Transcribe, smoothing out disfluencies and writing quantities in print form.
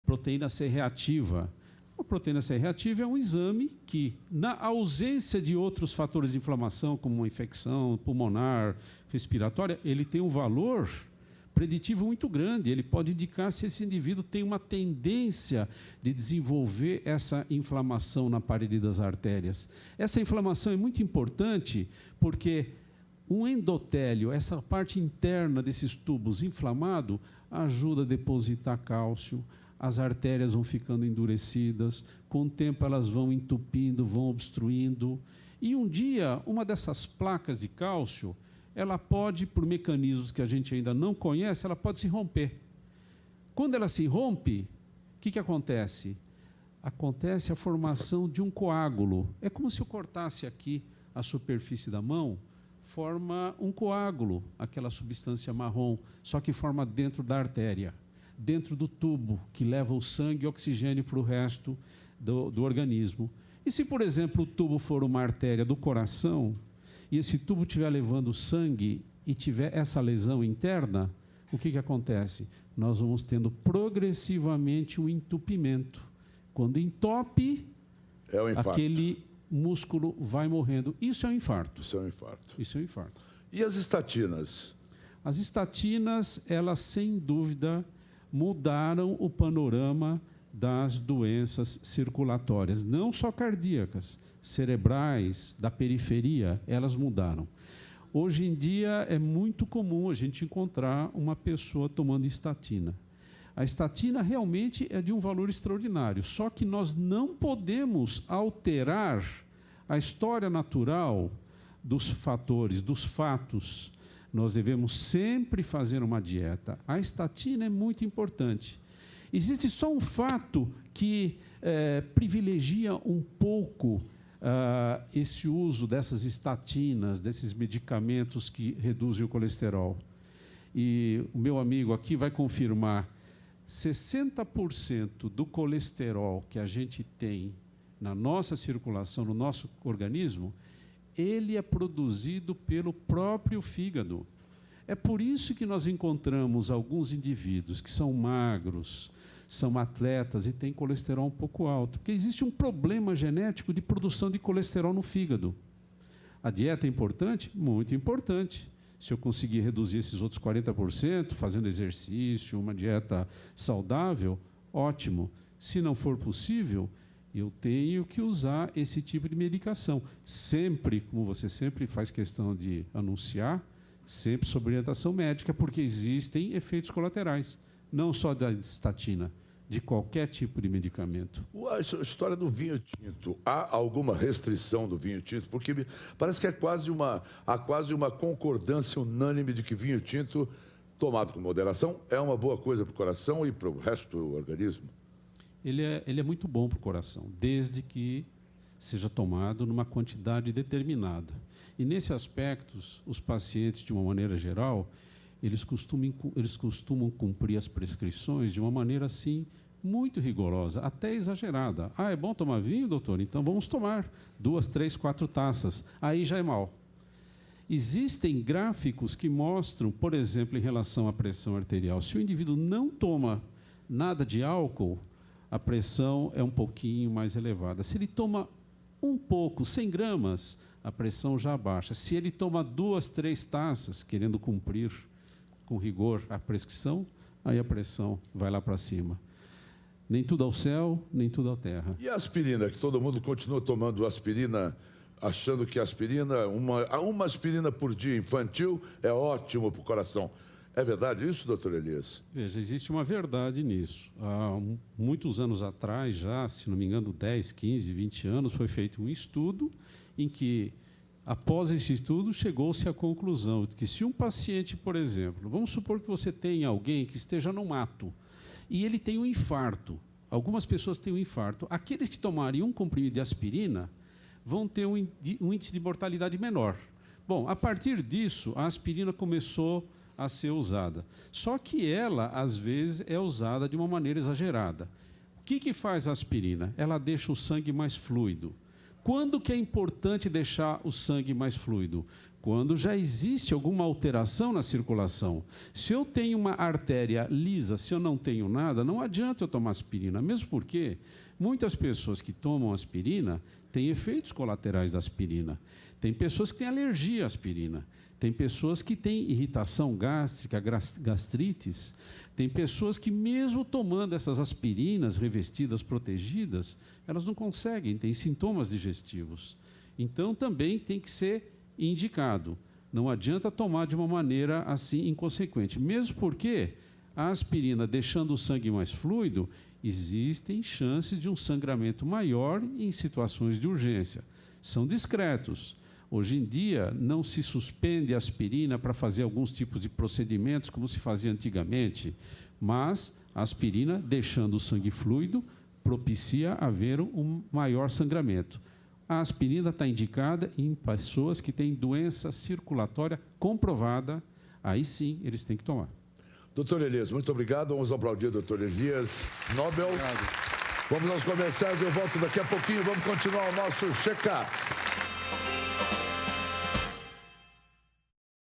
proteína C reativa. A proteína C reativa é um exame que, na ausência de outros fatores de inflamação, como uma infecção pulmonar, respiratória, ele tem um valor preditivo muito grande. Ele pode indicar se esse indivíduo tem uma tendência de desenvolver essa inflamação na parede das artérias. Essa inflamação é muito importante porque um endotélio, essa parte interna desses tubos inflamado, ajuda a depositar cálcio, as artérias vão ficando endurecidas, com o tempo elas vão entupindo, vão obstruindo. E um dia, uma dessas placas de cálcio, ela pode, por mecanismos que a gente ainda não conhece, ela pode se romper. Quando ela se rompe, o que acontece? Acontece a formação de um coágulo. É como se eu cortasse aqui a superfície da mão, forma um coágulo, aquela substância marrom, só que forma dentro da artéria, dentro do tubo que leva o sangue e o oxigênio para o resto do organismo. E se, por exemplo, o tubo for uma artéria do coração, e esse tubo estiver levando sangue e tiver essa lesão interna, o que acontece? Nós vamos tendo progressivamente um entupimento. Quando entope, aquele músculo vai morrendo. Isso é um infarto. Isso é um infarto. Isso é um infarto. E as estatinas? As estatinas, elas sem dúvida mudaram o panorama das doenças circulatórias, não só cardíacas, cerebrais, da periferia, elas mudaram. Hoje em dia é muito comum a gente encontrar uma pessoa tomando estatina. A estatina realmente é de um valor extraordinário, só que nós não podemos alterar a história natural dos fatores, dos fatos. Nós devemos sempre fazer uma dieta. A estatina é muito importante. Existe só um fato que privilegia um pouco esse uso dessas estatinas, desses medicamentos que reduzem o colesterol. E o meu amigo aqui vai confirmar, 60% do colesterol que a gente tem na nossa circulação, no nosso organismo, ele é produzido pelo próprio fígado. É por isso que nós encontramos alguns indivíduos que são magros, são atletas e têm colesterol um pouco alto, porque existe um problema genético de produção de colesterol no fígado. A dieta é importante? Muito importante. Se eu conseguir reduzir esses outros 40%, fazendo exercício, uma dieta saudável, ótimo. Se não for possível, eu tenho que usar esse tipo de medicação. Sempre, como você sempre faz questão de anunciar, sempre sob orientação médica, porque existem efeitos colaterais, não só da estatina, de qualquer tipo de medicamento. A história do vinho tinto, há alguma restrição do vinho tinto? Porque parece que há quase uma concordância unânime de que vinho tinto, tomado com moderação, é uma boa coisa para o coração e para o resto do organismo. Ele é muito bom para o coração, desde que seja tomado numa quantidade determinada. E, nesse aspecto, os pacientes, de uma maneira geral, eles costumam cumprir as prescrições de uma maneira, assim, muito rigorosa, até exagerada. Ah, é bom tomar vinho, doutor? Então vamos tomar 2, 3, 4 taças. Aí já é mal. Existem gráficos que mostram, por exemplo, em relação à pressão arterial, se o indivíduo não toma nada de álcool, a pressão é um pouquinho mais elevada. Se ele toma um pouco, 100 gramas, a pressão já abaixa. Se ele toma 2, 3 taças, querendo cumprir com rigor a prescrição, aí a pressão vai lá para cima. Nem tudo ao céu, nem tudo à terra. E a aspirina, que todo mundo continua tomando aspirina, achando que uma aspirina por dia infantil é ótimo para o coração. É verdade isso, doutor Elias? Veja, existe uma verdade nisso. Há muitos anos atrás, já, se não me engano, 10, 15, 20 anos, foi feito um estudo em que, após esse estudo, chegou-se à conclusão de que se um paciente, por exemplo, vamos supor que você tenha alguém que esteja no mato e ele tem um infarto, algumas pessoas têm um infarto, aqueles que tomarem um comprimido de aspirina vão ter um índice de mortalidade menor. Bom, a partir disso, a aspirina começou a ser usada. Só que ela, às vezes, é usada de uma maneira exagerada. O que faz a aspirina? Ela deixa o sangue mais fluido. Quando que é importante deixar o sangue mais fluido? quando já existe alguma alteração na circulação. Se eu tenho uma artéria lisa, se eu não tenho nada, não adianta eu tomar aspirina, mesmo porque muitas pessoas que tomam aspirina têm efeitos colaterais da aspirina. Tem pessoas que têm alergia à aspirina, tem pessoas que têm irritação gástrica, gastrites, tem pessoas que mesmo tomando essas aspirinas revestidas, protegidas, elas não conseguem, têm sintomas digestivos. Então também tem que ser indicado. Não adianta tomar de uma maneira assim inconsequente. Mesmo porque a aspirina, deixando o sangue mais fluido, existem chances de um sangramento maior em situações de urgência. São discretos. Hoje em dia, não se suspende a aspirina para fazer alguns tipos de procedimentos, como se fazia antigamente, mas a aspirina, deixando o sangue fluido, propicia haver um maior sangramento. A aspirina está indicada em pessoas que têm doença circulatória comprovada, aí sim eles têm que tomar. Doutor Elias, muito obrigado. Vamos aplaudir o doutor Elias Nobel. Obrigado. Vamos aos comerciais, eu volto daqui a pouquinho. Vamos continuar o nosso check-up.